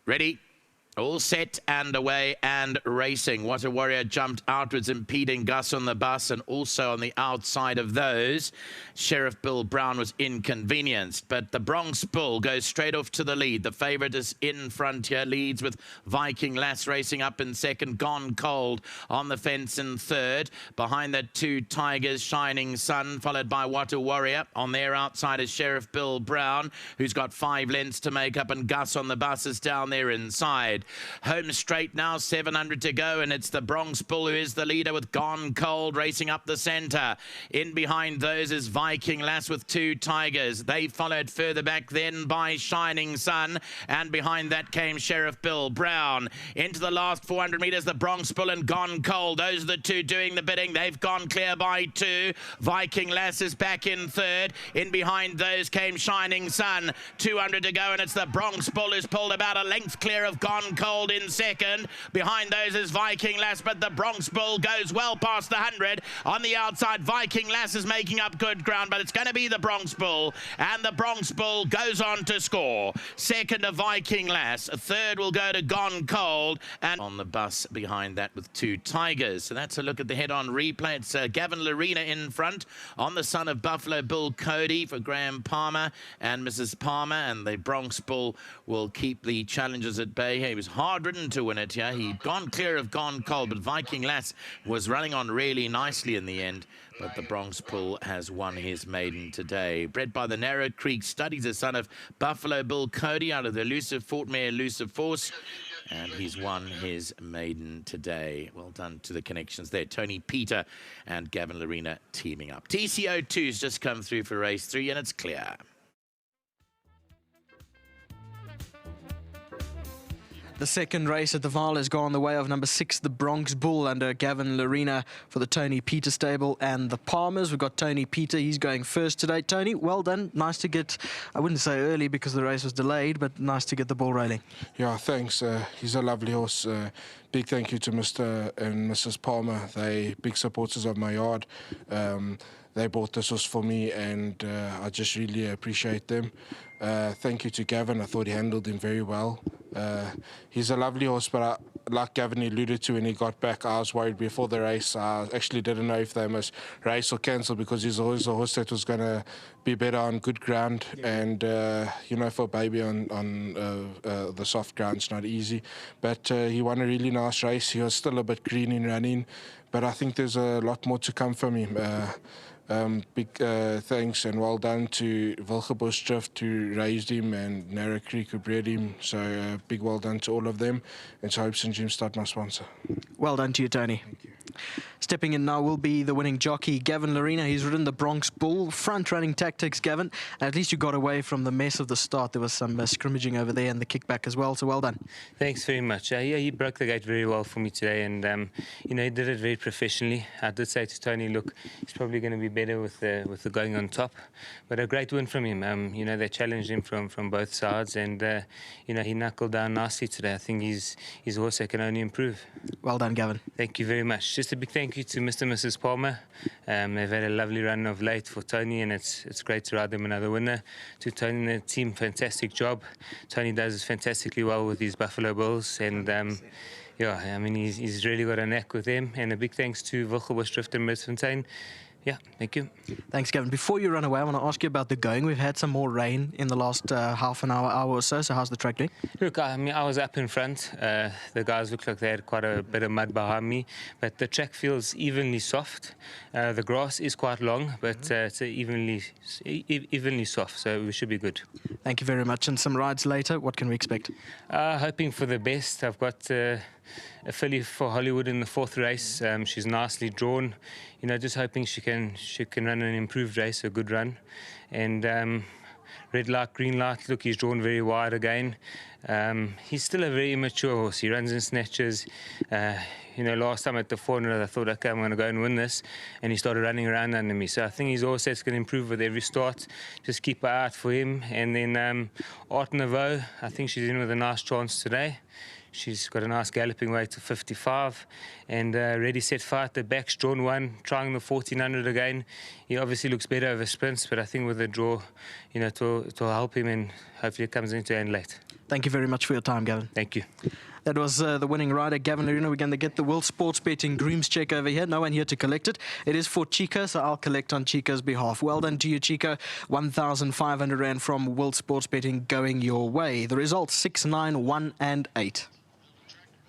Ready? All set and away and racing. What a Warrior jumped outwards, impeding Gus on the bus, and also on the outside of those, Sheriff Bill Brown was inconvenienced. But the Bronx Bull goes straight off to the lead. The favourite is in front here, leads with Viking Lass racing up in second. Gone Cold on the fence in third. Behind the two Tigers, Shining Sun, followed by What a Warrior. On their outside is Sheriff Bill Brown, who's got 5 lengths to make up, and Gus on the bus is down there inside. Home straight now, 700 to go, and it's the Bronx Bull who is the leader with Gone Cold racing up the centre. In behind those is Viking Lass with 2 Tigers. They followed further back then by Shining Sun, and behind that came Sheriff Bill Brown. Into the last 400 metres, the Bronx Bull and Gone Cold. Those are the two doing the bidding. They've gone clear by 2. Viking Lass is back in third. In behind those came Shining Sun. 200 to go, and it's the Bronx Bull who's pulled about a length clear of Gone Cold in second. Behind those is Viking Lass, but the Bronx Bull goes well past the 100. On the outside, Viking Lass is making up good ground, but it's going to be the Bronx Bull, and the Bronx Bull goes on to score. Second to Viking Lass. Third will go to Gone Cold, and on the bus behind that with 2 Tigers. So that's a look at the head-on replay. It's Gavin Lerena in front on the son of Buffalo Bill Cody for Graham Palmer and Mrs. Palmer, and the Bronx Bull will keep the challengers at bay. He was hard-ridden to win it. He'd gone clear of Gone Cold, but Viking Lass was running on really nicely in the end. But the Bronx Bull has won his maiden today. Bred by the Narrow Creek Studies, the son of Buffalo Bill Cody out of the elusive Fort Mare Elusive Force. And he's won his maiden today. Well done to the connections there. Tony Peter and Gavin Lerena teaming up. TCO2's just come through for race 3, and it's clear. The second race at the Vaal has gone the way of number 6, the Bronx Bull, under Gavin Lerena for the Tony Peter stable and the Palmers. We've got Tony Peter. He's going first today. Tony, well done. Nice to get, I wouldn't say early because the race was delayed, but nice to get the ball rolling. Yeah, thanks. He's a lovely horse. Big thank you to Mr. and Mrs. Palmer. They big supporters of my yard. They bought this horse for me, and I just really appreciate them. Thank you to Gavin. I thought he handled him very well. He's a lovely horse, but like Gavin alluded to when he got back, I was worried before the race. I actually didn't know if they must race or cancel, because he's always a horse that was going to be better on good ground. And, you know, for a baby on the soft ground, it's not easy. But he won a really nice race. He was still a bit green in running, but I think there's a lot more to come from him. Big thanks and well done to Wilgebush Drift who raised him, and Narrow Creek who bred him. So big well done to all of them. And so Hopes and Dreams start my sponsor. Well done to you, Tony. Thank you. Stepping in now will be the winning jockey, Gavin Lerena. He's ridden the Bronx Bull. Front-running tactics, Gavin. And at least you got away from the mess of the start. There was some scrimmaging over there and the kickback as well, so well done. Thanks very much. Yeah, he broke the gate very well for me today, and you know, he did it very professionally. I did say to Tony, look, he's probably going to be better with the going on top, but a great win from him. You know, they challenged him from both sides, and you know, he knuckled down nicely today. I think he's also can only improve. Well done, Gavin. Thank you very much. Just a big thank you to Mr. and Mrs. Palmer. They've had a lovely run of late for Tony, and it's great to ride them another winner. To Tony and the team, fantastic job. Tony does fantastically well with these Buffalo Bulls, and yeah, I mean, he's really got a knack with them. And a big thanks to Wilgebush Drift and Midfontein. Yeah, thank you. Thanks, Gavin. Before you run away, I want to ask you about the going. We've had some more rain in the last half an hour or so. So how's the track doing? Look, I mean, I was up in front. The guys looked like they had quite a bit of mud behind me, but the track feels evenly soft. The grass is quite long, but it's evenly soft, so we should be good. Thank you very much. And some rides later. What can we expect? Hoping for the best. I've got a filly for Hollywood in the 4th race. She's nicely drawn. You know, just hoping she can run an improved race, a good run. And red light, green light. Look, he's drawn very wide again. He's still a very immature horse. He runs in snatches. You know, last time at the 400, I thought, okay, I'm going to go and win this. And he started running around under me. So I think he's also going to improve with every start. Just keep an eye out for him. And then Art Nouveau, I think she's in with a nice chance today. She's got a nice galloping weight of 55, and Ready Set Fight, the back's drawn one, trying the 1400 again. He obviously looks better over sprints, but I think with the draw, you know, to help him, and hopefully it comes into end late. Thank you very much for your time, Gavin. Thank you. That was the winning rider, Gavin Lerena. We're going to get the World Sports Betting Grooms check over here. No one here to collect it. It is for Chico, so I'll collect on Chico's behalf. Well done to you, Chico. 1,500 Rand from World Sports Betting going your way. The results 6, 9, 1 and 8.